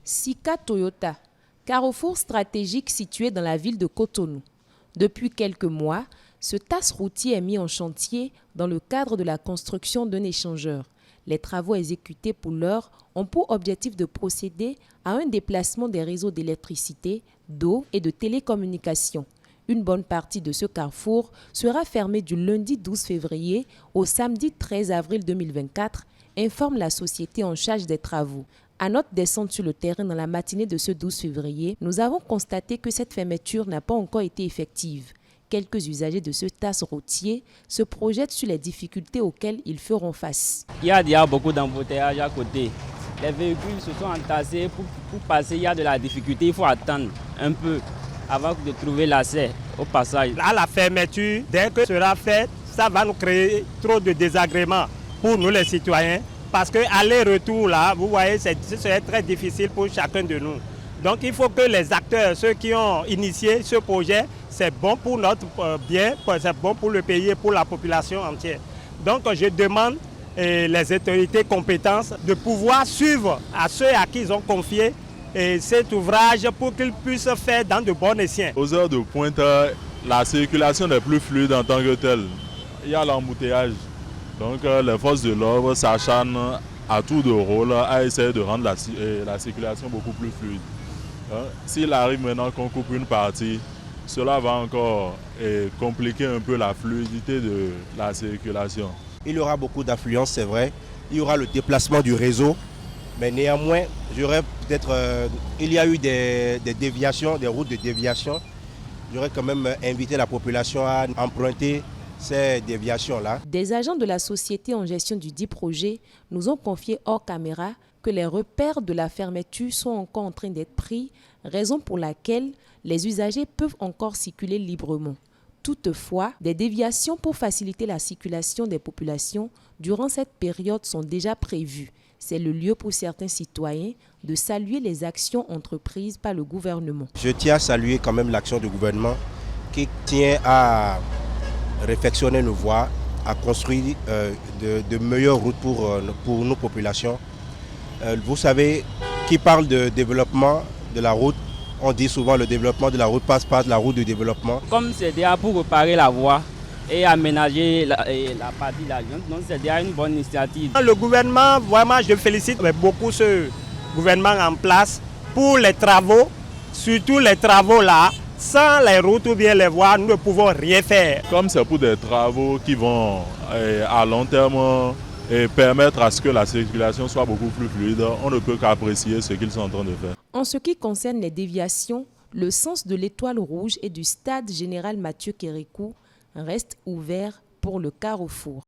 Sika Toyota, carrefour stratégique situé dans la ville de Cotonou. Depuis quelques mois, ce TAS routier est mis en chantier dans le cadre de la construction d'un échangeur. Les travaux exécutés pour l'heure ont pour objectif de procéder à un déplacement des réseaux d'électricité, d'eau et de télécommunications. Une bonne partie de ce carrefour sera fermée du lundi 12 février au samedi 13 avril 2024, informe la société en charge des travaux. À notre descente sur le terrain dans la matinée de ce 12 février, nous avons constaté que cette fermeture n'a pas encore été effective. Quelques usagers de ce TAS routier se projettent sur les difficultés auxquelles ils feront face. Il y a déjà beaucoup d'embouteillages à côté. Les véhicules se sont entassés. Pour passer, il y a de la difficulté. Il faut attendre un peu avant de trouver l'accès au passage. À la fermeture, dès que sera faite, ça va nous créer trop de désagréments pour nous les citoyens. Parce que aller-retour là, vous voyez, c'est très difficile pour chacun de nous. Donc il faut que les acteurs, ceux qui ont initié ce projet, c'est bon pour notre bien, c'est bon pour le pays et pour la population entière. Donc je demande les autorités compétentes de pouvoir suivre à ceux à qui ils ont confié cet ouvrage pour qu'ils puissent faire dans de bons escients. Aux heures de pointe, la circulation n'est plus fluide en tant que telle. Il y a l'embouteillage. Donc les forces de l'ordre s'acharnent à tour de rôle à essayer de rendre la circulation beaucoup plus fluide. S'il arrive maintenant qu'on coupe une partie, cela va encore compliquer un peu la fluidité de la circulation. Il y aura beaucoup d'affluence, c'est vrai. Il y aura le déplacement du réseau. Mais néanmoins, il y a eu des déviations, des routes de déviation. J'aurais quand même invité la population à emprunter ces déviations-là. Des agents de la société en gestion du dit projet nous ont confié hors caméra que les repères de la fermeture sont encore en train d'être pris, raison pour laquelle les usagers peuvent encore circuler librement. Toutefois, des déviations pour faciliter la circulation des populations durant cette période sont déjà prévues. C'est le lieu pour certains citoyens de saluer les actions entreprises par le gouvernement. Je tiens à saluer quand même l'action du gouvernement qui tient à réfectionner nos voies, à construire de meilleures routes pour nos populations. Vous savez, qui parle de développement de la route, on dit souvent le développement de la route passe par la route de développement. Comme c'est déjà pour réparer la voie et aménager la partie de la junte, donc c'est déjà une bonne initiative. Le gouvernement, vraiment, je félicite beaucoup ce gouvernement en place pour les travaux, surtout les travaux là. Sans les routes ou bien les voies, nous ne pouvons rien faire. Comme c'est pour des travaux qui vont à long terme permettre à ce que la circulation soit beaucoup plus fluide, on ne peut qu'apprécier ce qu'ils sont en train de faire. En ce qui concerne les déviations, le sens de l'Étoile Rouge et du stade général Mathieu Kérékou reste ouvert pour le carrefour.